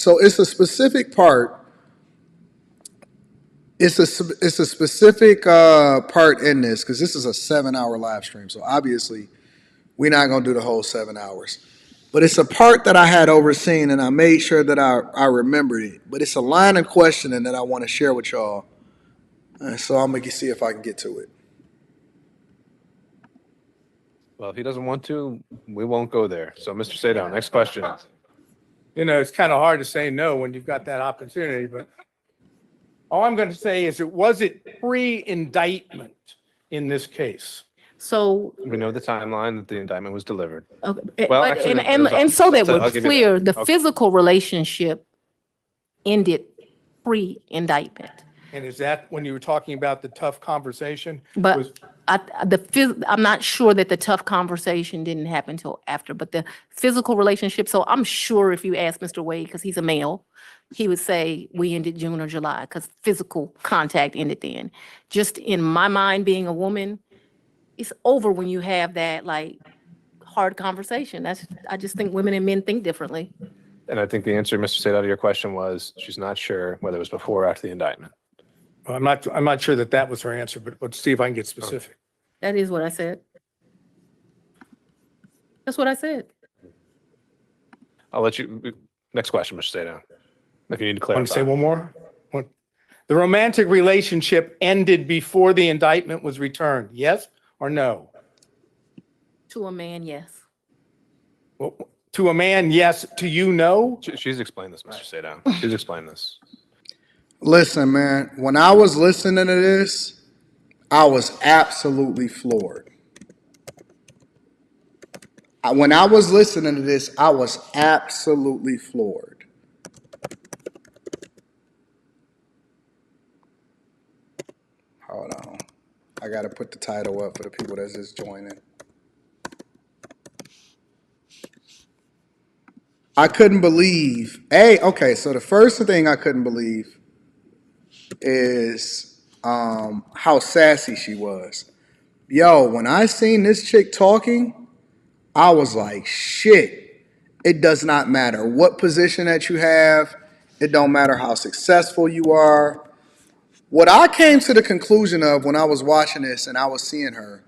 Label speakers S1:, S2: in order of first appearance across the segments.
S1: So it's a specific part. It's a specific part in this because this is a 7-hour live stream. So obviously, we're not gonna do the whole 7 hours. But it's a part that I had overseen, and I made sure that I remembered it. But it's a line of questioning that I want to share with y'all. So I'm gonna see if I can get to it.
S2: Well, if he doesn't want to, we won't go there. So, Mr. Sadow, next question.
S3: You know, it's kind of hard to say no when you've got that opportunity, but all I'm going to say is was it pre-indictment in this case?
S4: So,
S2: We know the timeline that the indictment was delivered.
S4: okay,
S2: Well,
S4: but-
S2: actually,
S4: and so that
S2: so
S4: we're
S2: I'll give you
S4: clear,
S2: that.
S4: the physical relationship ended pre-indictment.
S3: And is that when you were talking about the tough conversation?
S4: But
S3: Was-
S4: I'm not sure that the tough conversation didn't happen until after, but the physical relationship, so I'm sure if you ask Mr. Wade, because he's a male, he would say we ended June or July, because physical contact ended then. Just in my mind, being a woman, it's over when you have that like hard conversation. I just think women and men think differently.
S2: And I think the answer, Mr. Sadow, to your question was she's not sure whether it was before or after the indictment.
S3: I'm not sure that was her answer, but let's see if I can get specific.
S4: That is what I said. That's what I said.
S2: I'll let you. Next question, Mr. Sadow. If you need to
S3: Want to
S2: clarify.
S3: say one more? The romantic relationship ended before the indictment was returned, yes or no?
S4: To a man, yes.
S3: Well, to a man, yes. To you, no?
S2: She's explained this, Mr. Sadow. She's explained this.
S1: Listen, man, when I was listening to this, I was absolutely floored. When I was listening to this, I was absolutely floored. Hold on. I got to put the title up for the people that's just joining. I couldn't believe. Okay, so the first thing I couldn't believe is how sassy she was. Yo, when I seen this chick talking, I was like, shit. It does not matter what position that you have. It don't matter how successful you are. What I came to the conclusion of when I was watching this and I was seeing her,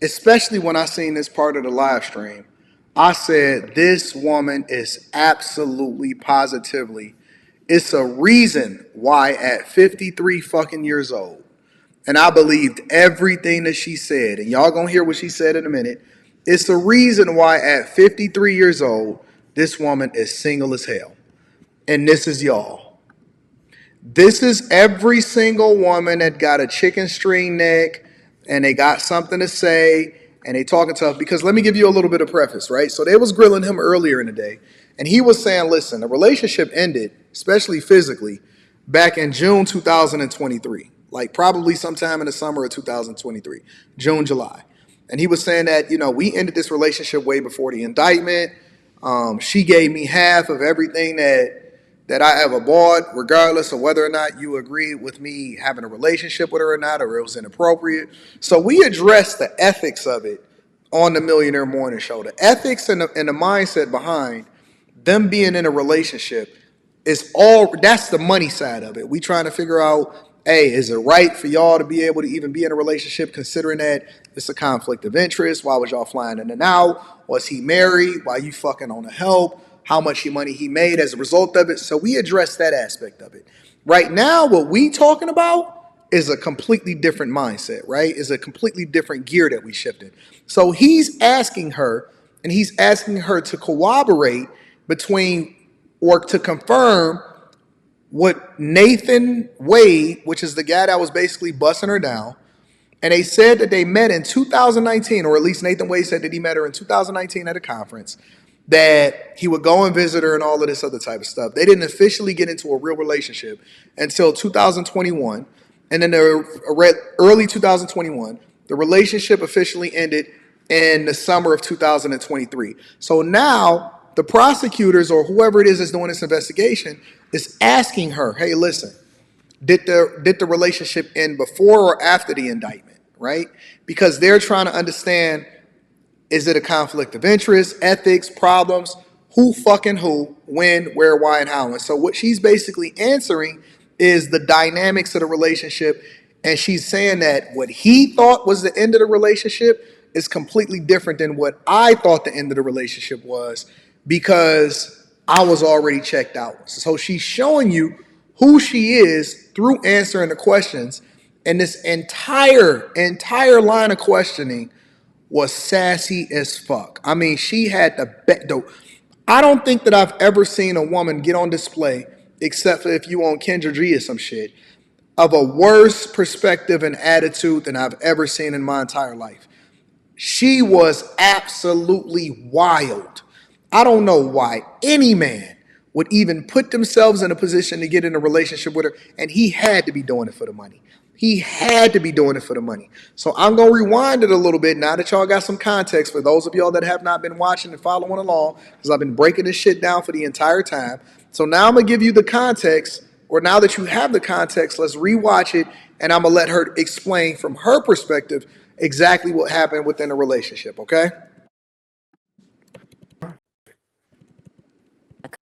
S1: especially when I seen this part of the live stream, I said, this woman is absolutely, positively, it's a reason why at 53 fucking years old, and I believed everything that she said, and y'all gonna hear what she said in a minute, it's the reason why at 53 years old, this woman is single as hell. And this is y'all. This is every single woman that got a chicken string neck and they got something to say and they talking tough. Because let me give you a little bit of preface, right? So they was grilling him earlier in the day and he was saying, listen, the relationship ended, especially physically, back in June 2023. Like probably sometime in the summer of 2023, June, July. And he was saying that, we ended this relationship way before the indictment. She gave me half of everything that I ever bought, regardless of whether or not you agreed with me having a relationship with her or not, or it was inappropriate. So we addressed the ethics of it on the Millionaire Morning Show. The ethics and the mindset behind them being in a relationship that's the money side of it. We trying to figure out, hey, is it right for y'all to be able to even be in a relationship considering that it's a conflict of interest? Why was y'all flying in and out? Was he married? Why you fucking on the help? How much money he made as a result of it? So we addressed that aspect of it. Right now, what we talking about is a completely different mindset, right? Is a completely different gear that we shifted. So he's asking her, and he's asking her to corroborate between or to confirm what Nathan Wade, which is the guy that was basically busting her down, and they said that they met in 2019, or at least Nathan Wade said that he met her in 2019 at a conference, that he would go and visit her and all of this other type of stuff. They didn't officially get into a real relationship until 2021, and then early 2021, the relationship officially ended in the summer of 2023. So now the prosecutors or whoever it is that's doing this investigation is asking her, hey, listen, did the relationship end before or after the indictment, right? Because they're trying to understand, is it a conflict of interest, ethics, problems? who fucking who, when, where, why, and how. And so what she's basically answering is the dynamics of the relationship. And she's saying that what he thought was the end of the relationship is completely different than what I thought the end of the relationship was, because I was already checked out. So she's showing you who she is through answering the questions. And this entire line of questioning was sassy as fuck. I mean, she had I don't think that I've ever seen a woman get on display, except for if you on Kendra G or some shit, of a worse perspective and attitude than I've ever seen in my entire life. She was absolutely wild. I don't know why any man would even put themselves in a position to get in a relationship with her, and he had to be doing it for the money. He had to be doing it for the money. So I'm going to rewind it a little bit now that y'all got some context for those of y'all that have not been watching and following along, because I've been breaking this shit down for the entire time. So now I'm going to give you the context, or now that you have the context, let's rewatch it, and I'm going to let her explain from her perspective exactly what happened within a relationship, okay?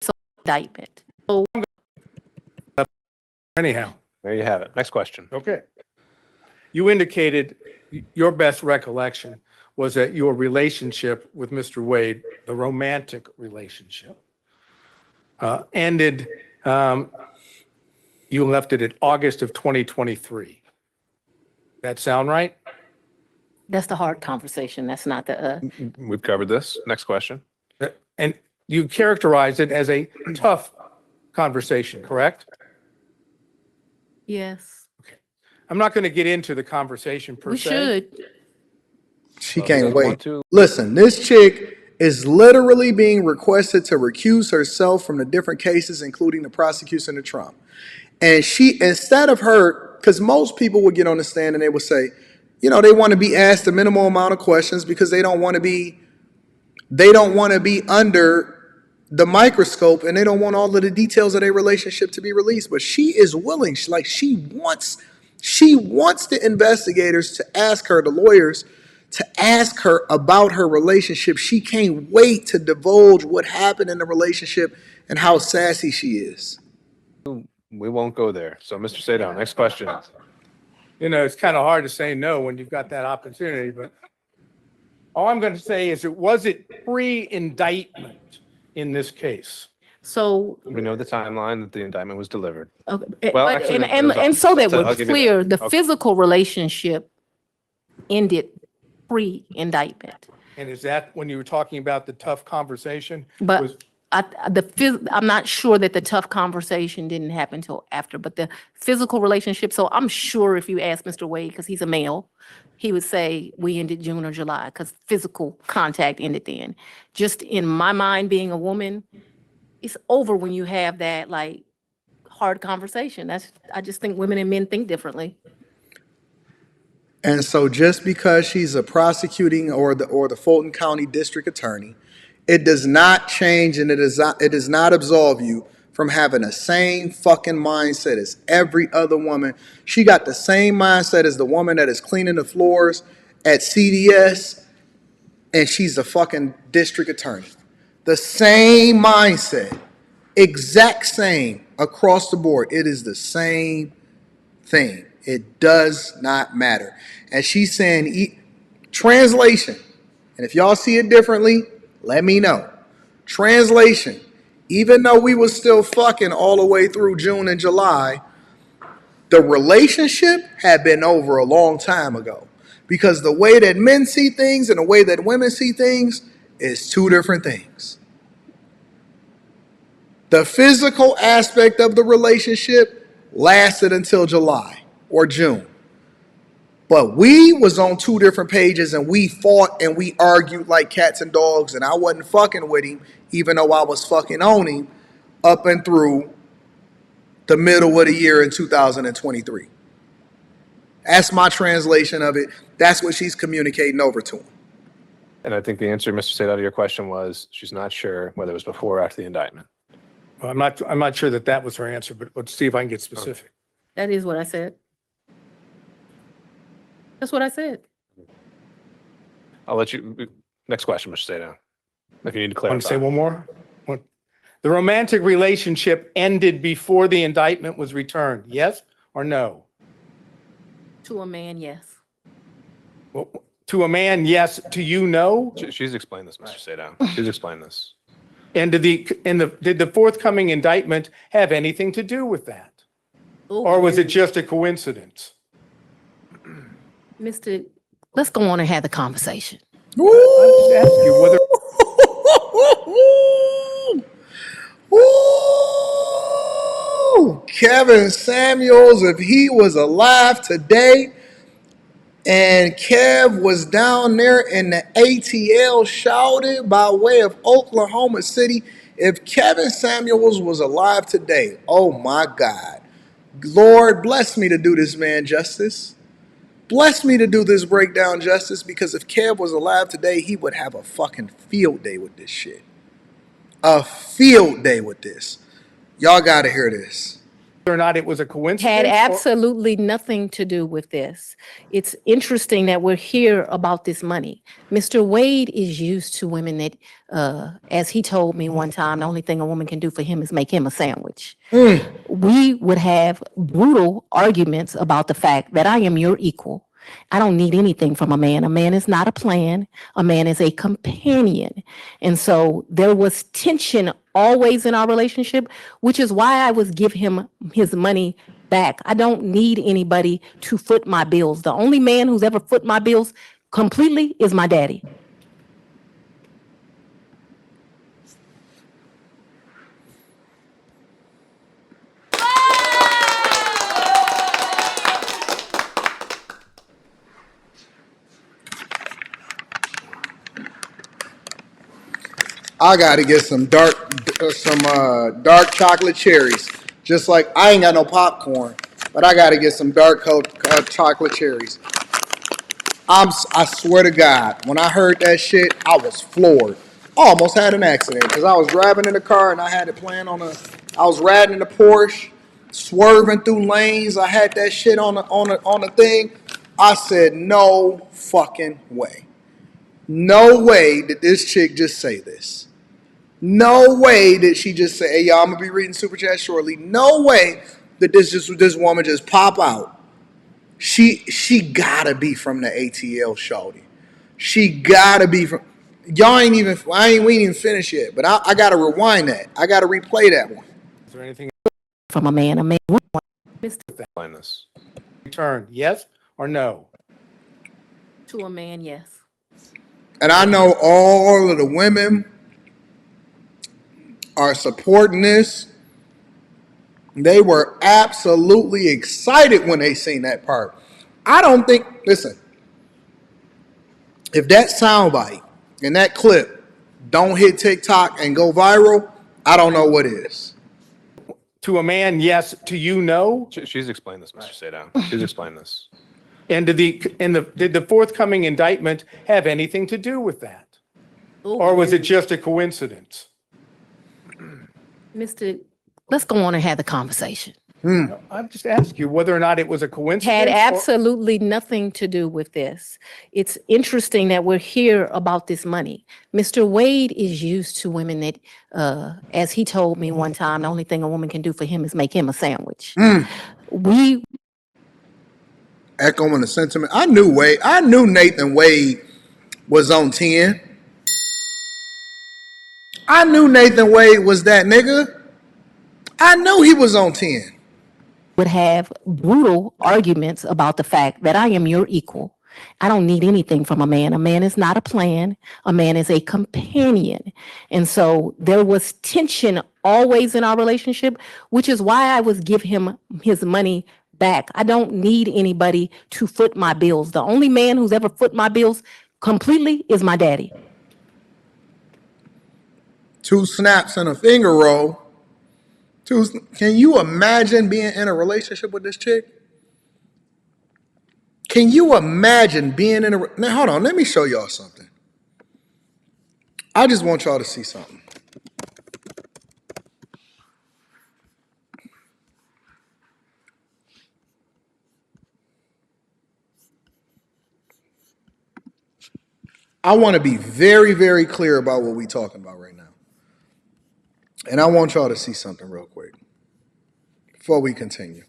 S4: So indictment. So
S3: Anyhow,
S2: There you have it. Next question.
S3: okay. You indicated your best recollection was that your relationship with Mr. Wade, the romantic relationship, ended, you left it in August of 2023. That sound right?
S4: that's the hard conversation. That's not the,
S2: We've covered this. Next question.
S3: And you characterized it as a tough conversation, correct?
S4: yes,
S3: I'm not going to get into the conversation per
S4: we
S3: se.
S4: should.
S1: She
S2: Well,
S1: can't
S2: doesn't
S1: wait.
S2: want to.
S1: Listen, this chick is literally being requested to recuse herself from the different cases, including the prosecution of Trump. And she, instead of her, because most people would get on the stand and they would say, you know, they want to be asked the minimal amount of questions because they don't want to be under the microscope, and they don't want all of the details of their relationship to be released. But she is willing. She wants the investigators to ask her, the lawyers, to ask her about her relationship. She can't wait to divulge what happened in the relationship and how sassy she is.
S2: We won't go there. So, Mr. Sadon, next question.
S3: You know, it's kind of hard to say no when you've got that opportunity, but all I'm going to say is was it pre-indictment in this case?
S4: So,
S2: We know the timeline that the indictment was delivered.
S4: okay,
S2: Well,
S4: but,
S2: actually,
S4: and
S2: it was
S4: so that
S2: so I'll
S4: we're
S2: give you
S4: clear,
S2: that.
S4: the
S2: Okay.
S4: physical relationship ended pre-indictment.
S3: And is that when you were talking about the tough conversation?
S4: But
S3: Was-
S4: I'm not sure that the tough conversation didn't happen until after, but the physical relationship. So I'm sure if you ask Mr. Wade, because he's a male, he would say we ended June or July because physical contact ended then. Just in my mind, being a woman, it's over when you have that like hard conversation. I just think women and men think differently.
S1: And so just because she's a prosecuting or the Fulton County District Attorney, it does not change, and it does not absolve you from having the same fucking mindset as every other woman. She got the same mindset as the woman that is cleaning the floors at CDS, and she's a fucking district attorney. The same mindset, exact same across the board. It is the same thing. It does not matter. And she's saying, translation, and if y'all see it differently, let me know. Translation, even though we was still fucking all the way through June and July, the relationship had been over a long time ago. Because the way that men see things and the way that women see things is two different things. The physical aspect of the relationship lasted until July or June. But we was on two different pages, and we fought and we argued like cats and dogs, and I wasn't fucking with him, even though I was fucking on him, up and through the middle of the year in 2023. That's my translation of it. That's what she's communicating over to him.
S2: And I think the answer, Mr. Sadon, to your question was she's not sure whether it was before or after the indictment.
S3: Well, I'm not sure that was her answer, but let's see if I can get specific.
S4: That is what I said. That's what I said.
S2: I'll let you. Next question, Mr. Sadon. If you need to
S3: Want
S2: clarify.
S3: to say one more? The romantic relationship ended before the indictment was returned. Yes or no?
S4: To a man, yes.
S3: Well, to a man, yes. To you, no.
S2: She's explained this, Mr. Sadow. She's explained this.
S3: And did the forthcoming indictment have anything to do with that? Or was it just a coincidence?
S4: Mr. Let's go on and have the conversation.
S3: I'm just asking you whether
S1: Ooh, Kevin Samuels, if he was alive today and Kev was down there in the ATL shouted by way of Oklahoma City, if Kevin Samuels was alive today, oh my God. Lord, bless me to do this man justice. Bless me to do this breakdown justice, because if Kev was alive today, he would have a fucking field day with this shit. A field day with this. Y'all gotta hear this.
S3: or not it was a coincidence.
S4: Had
S3: or-
S4: absolutely nothing to do with this. It's interesting that we're here about this money. Mr. Wade is used to women that, as he told me one time, the only thing a woman can do for him is make him a sandwich. We would have brutal arguments about the fact that I am your equal. I don't need anything from a man. A man is not a plan. A man is a companion. And so there was tension always in our relationship, which is why I would give him his money back. I don't need anybody to foot my bills. The only man who's ever foot my bills completely is my daddy.
S1: I gotta get some dark chocolate cherries. Just like I ain't got no popcorn, but I gotta get some dark chocolate cherries. I swear to God, when I heard that shit, I was floored. I almost had an accident because I was driving in the car and I had it playing I was riding in the Porsche, swerving through lanes. I had that shit on the thing. I said, no fucking way. No way did this chick just say this. No way did she just say, hey, y'all, I'm going to be reading Super Chat shortly. No way did this woman just pop out. She gotta be from the ATL, shawty. She gotta be from, we ain't even finished yet, but I gotta rewind that. I gotta replay that one.
S3: Is there anything
S4: From a man,
S2: Explain this.
S3: returned? Yes or no?
S4: to a man, yes.
S1: And I know all of the women are supporting this. They were absolutely excited when they seen that part. I don't think, listen, if that soundbite and that clip don't hit TikTok and go viral, I don't know what is.
S3: To a man, yes. To you, no.
S2: She's explained this, Mr. Sadow. She's explained this.
S3: And did the forthcoming indictment have anything to do with that? Or was it just a coincidence?
S4: Mr. Let's go on and have the conversation.
S3: I'm just asking you whether or not it was a coincidence.
S4: Had
S3: or-
S4: absolutely nothing to do with this. It's interesting that we're here about this money. Mr. Wade is used to women that, as he told me one time, the only thing a woman can do for him is make him a sandwich. We
S1: Echoing the sentiment. I knew Nathan Wade was on 10. I knew Nathan Wade was that nigga. I knew he was on 10.
S4: would have brutal arguments about the fact that I am your equal. I don't need anything from a man. A man is not a plan. A man is a companion. And so there was tension always in our relationship, which is why I would give him his money back. I don't need anybody to foot my bills. The only man who's ever foot my bills completely is my daddy.
S1: 2 snaps and a finger roll. Can you imagine being in a relationship with this chick? Can you imagine being in a... Now, hold on. Let me show y'all something. I just want y'all to see something. I want to be very, very clear about what we're talking about right now. And I want y'all to see something real quick before we continue.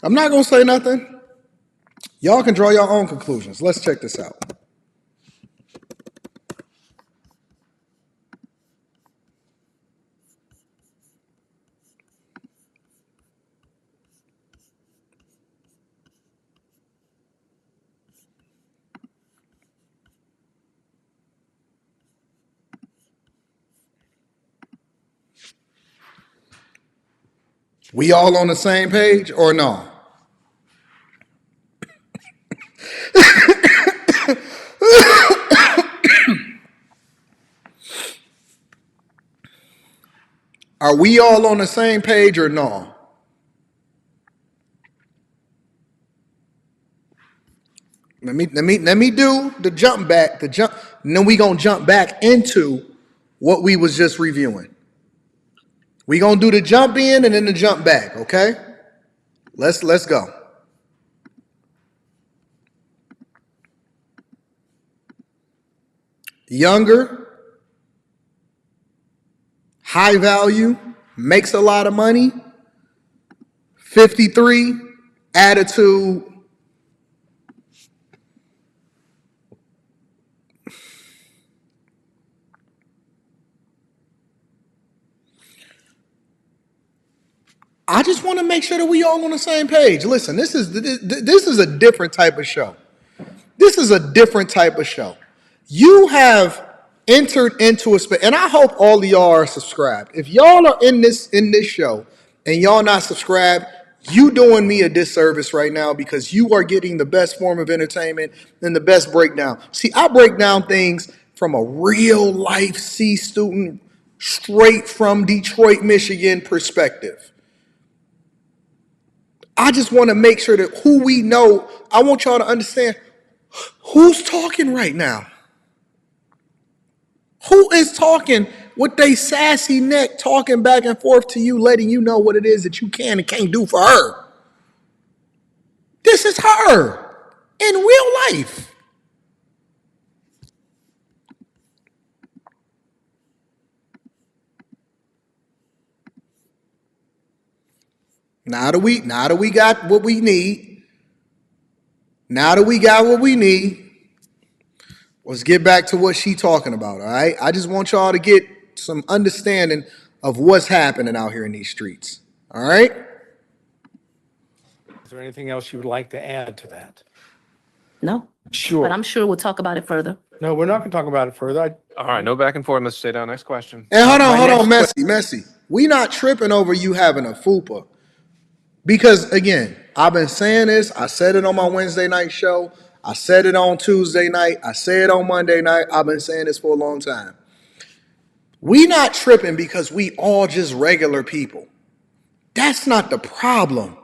S1: I'm not going to say nothing. Y'all can draw your own conclusions. Let's check this out. We all on the same page or no? Are we all on the same page or no? Let me do the jump back, and then we gonna jump back into what we was just reviewing. We gonna do the jump in and then the jump back, okay? Let's go. Younger, high value, makes a lot of money, 53, attitude. I just want to make sure that we all on the same page. Listen, this is a different type of show. This is a different type of show. You have entered into a space, and I hope all of y'all are subscribed. If y'all are in this show and y'all not subscribed, you doing me a disservice right now because you are getting the best form of entertainment and the best breakdown. See, I break down things from a real life C student, straight from Detroit, Michigan perspective. I just want to make sure that who we know, I want y'all to understand who's talking right now. Who is talking with they sassy neck, talking back and forth to you, letting you know what it is that you can and can't do for her. This is her in real life. Now that we got what we need, let's get back to what she talking about, all right? I just want y'all to get some understanding of what's happening out here in these streets, all right?
S3: Is there anything else you would like to add to that?
S4: No,
S3: Sure.
S4: but I'm sure we'll talk about it further.
S3: No, we're not going to talk about it further.
S2: All right, no back and forth, Mr. State. Next question.
S1: And hold
S3: My
S1: on,
S3: next
S1: Messy. We not tripping over you having a fupa. Because, again, I've been saying this. I said it on my Wednesday night show. I said it on Tuesday night. I said it on Monday night. I've been saying this for a long time. We not tripping because we all just regular people. That's not the problem.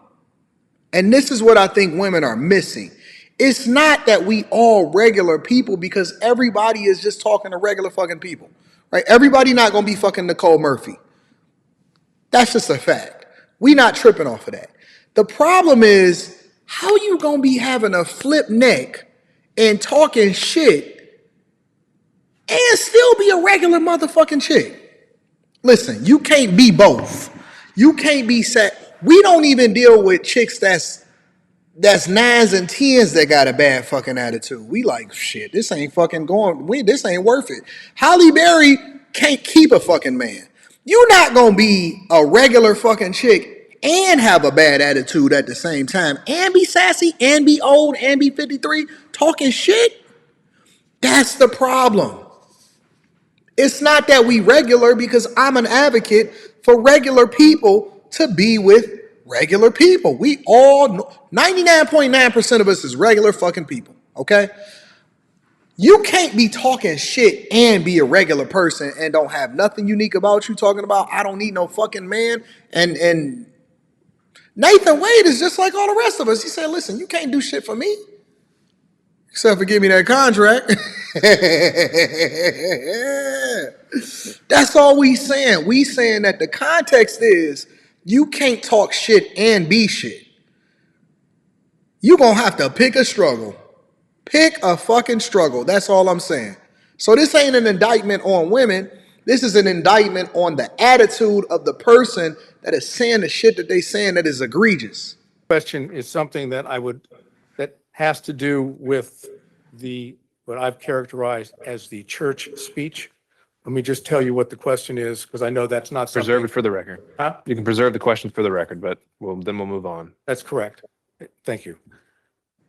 S1: And this is what I think women are missing. It's not that we all regular people because everybody is just talking to regular fucking people, right? Everybody not going to be fucking Nicole Murphy. That's just a fact. We not tripping off of that. The problem is how you going to be having a flip neck and talking shit and still be a regular motherfucking chick. Listen, you can't be both. You can't be set. We don't even deal with chicks that's 9s and 10s that got a bad fucking attitude. We like, shit, this ain't fucking going, this ain't worth it. Halle Berry can't keep a fucking man. You're not going to be a regular fucking chick and have a bad attitude at the same time and be sassy and be old and be 53 talking shit. That's the problem. It's not that we regular because I'm an advocate for regular people to be with regular people. We all, 99.9% of us is regular fucking people, okay? You can't be talking shit and be a regular person and don't have nothing unique about you talking about, I don't need no fucking man. And Nathan Wade is just like all the rest of us. He said, listen, you can't do shit for me except for give me that contract. That's all we saying. We saying that the context is you can't talk shit and be shit. You gonna have to pick a struggle. Pick a fucking struggle. That's all I'm saying. So this ain't an indictment on women. This is an indictment on the attitude of the person that is saying the shit that they saying that is egregious.
S3: Question is something that that has to do with what I've characterized as the church speech. Let me just tell you what the question is, because I know that's not something.
S2: Preserve it for the record.
S3: Huh?
S2: You can preserve the question for the record, but then we'll move on.
S3: That's correct. Thank you.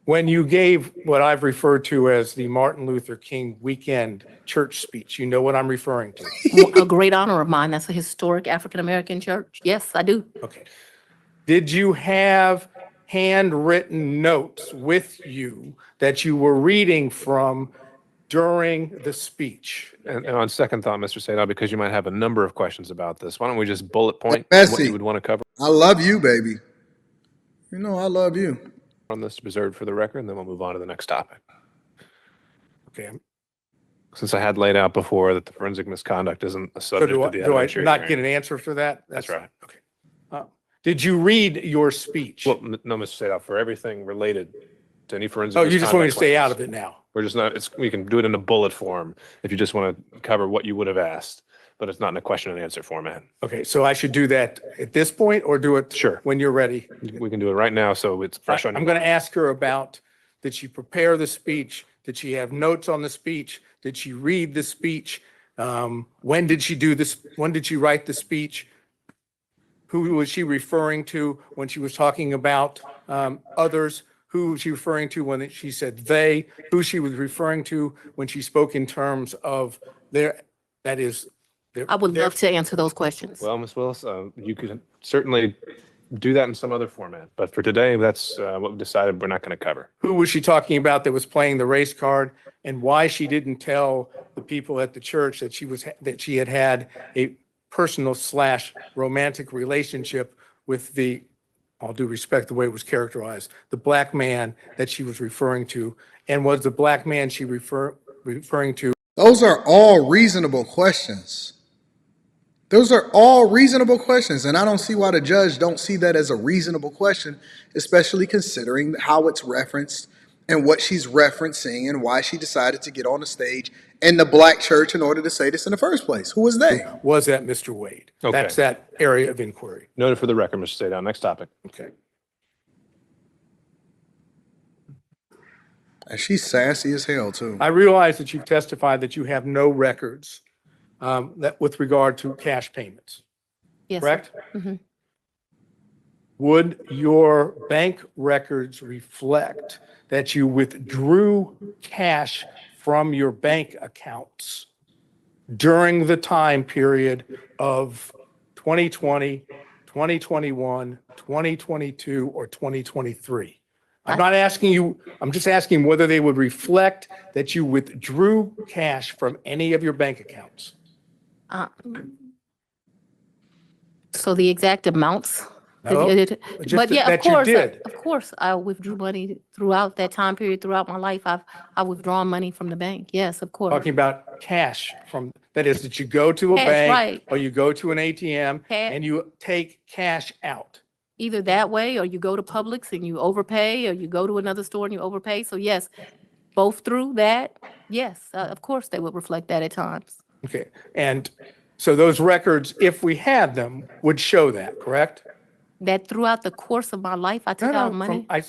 S3: When you gave what I've referred to as the Martin Luther King weekend church speech, you know what I'm referring to?
S4: A great honor of mine. That's a historic African-American church. Yes, I do.
S3: Okay. Did you have handwritten notes with you that you were reading from during the speech?
S2: And on second thought, Mr. Sadal, because you might have a number of questions about this, why don't we just bullet point
S1: Messy.
S2: what you would want to cover
S1: I love you, baby. You know I love you.
S2: on this preserved for the record, and then we'll move on to the next topic.
S3: Okay.
S2: Since I had laid out before that the forensic misconduct isn't a
S3: So
S2: subject
S3: do I,
S2: of the
S3: do I
S2: evidentiary
S3: not
S2: hearing.
S3: get an answer for that?
S2: That's right.
S3: Okay. Did you read your speech?
S2: Well, no, Mr. Sadal, for everything related to any forensic
S3: Oh, you just want me to
S2: misconduct
S3: stay out
S2: claims,
S3: of it now?
S2: We're just not, we can do it in a bullet form if you just want to cover what you would have asked, but it's not in a question and answer format.
S3: Okay, so I should do that at this point or do it?
S2: Sure.
S3: When you're ready?
S2: We can do it right now, so it's fresh on
S3: I'm
S2: your
S3: going to ask her about, did she prepare the speech? Did she have notes on the speech? Did she read the speech? When did she do this? When did she write the speech? Who was she referring to when she was talking about others? Who was she referring to when she said they? Who she was referring to when she spoke in terms of their, that is.
S4: I would love to answer those questions.
S2: Well, Ms. Willis, you could certainly do that in some other format, but for today, that's what we decided we're not going to cover.
S3: Who was she talking about that was playing the race card, and why she didn't tell the people at the church that she had had a personal / romantic relationship with all due respect, the way it was characterized, the black man that she was referring to, and was the black man she referring to?
S1: Those are all reasonable questions. Those are all reasonable questions, and I don't see why the judge don't see that as a reasonable question, especially considering how it's referenced and what she's referencing and why she decided to get on the stage in the black church in order to say this in the first place. Who was they?
S3: Was that Mr. Wade?
S2: Okay.
S3: That's that area of inquiry.
S2: Noted for the record, Mr. Sadal. Next topic.
S3: Okay.
S1: And she's sassy as hell, too.
S3: I realize that you've testified that you have no records that with regard to cash payments,
S4: Yes, sir.
S3: correct?
S4: Mhm.
S3: Would your bank records reflect that you withdrew cash from your bank accounts during the time period of 2020, 2021, 2022, or 2023? I'm not asking you, I'm just asking whether they would reflect that you withdrew cash from any of your bank accounts.
S4: So the exact amounts?
S3: No, just
S4: But yeah,
S3: that you did.
S4: of course, I withdrew money throughout that time period, throughout my life. I've withdrawn money from the bank. Yes, of course.
S3: Talking about cash from, that is, that you go to a
S4: Cash,
S3: bank
S4: right.
S3: or you go to an ATM
S4: Cash.
S3: and you take cash out.
S4: Either that way, or you go to Publix and you overpay, or you go to another store and you overpay. So yes, both through that, yes, of course, they would reflect that at times.
S3: Okay, and so those records, if we had them, would show that, correct?
S4: That throughout the course of my life, I took
S3: No,
S4: out
S3: no,
S4: money.
S3: I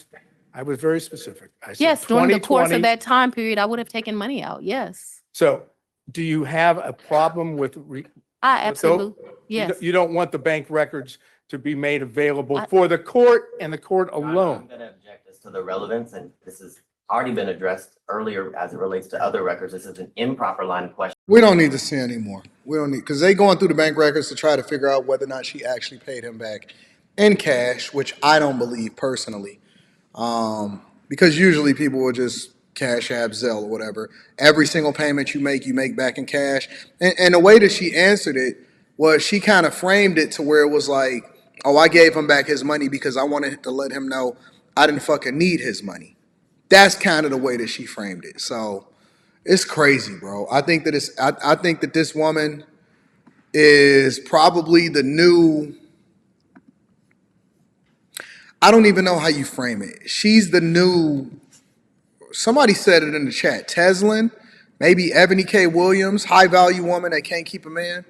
S3: was very specific. I said
S4: Yes, during the course
S3: 2020.
S4: of that time period, I would have taken money out. Yes,
S3: So do you have a problem with?
S4: I
S3: With
S4: absolutely,
S3: You
S4: yes.
S3: don't- You don't want the bank records to be made available
S4: I-
S3: for the court and the court
S5: I'm
S3: alone?
S5: going to object as to the relevance, and this has already been addressed earlier as it relates to other records. This is an improper line of question.
S1: We don't need to see anymore. We don't need, because they going through the bank records to try to figure out whether or not she actually paid him back in cash, which I don't believe personally. Because usually people will just Cash App, Zelle, or whatever. Every single payment you make back in cash. And the way that she answered it was she kind of framed it to where it was like, oh, I gave him back his money because I wanted to let him know I didn't fucking need his money. That's kind of the way that she framed it. So It's crazy, bro. I think that this woman is probably the new, I don't even know how you frame it. She's the new, somebody said it in the chat, Teslin, maybe Ebony K. Williams, high value woman that can't keep a man.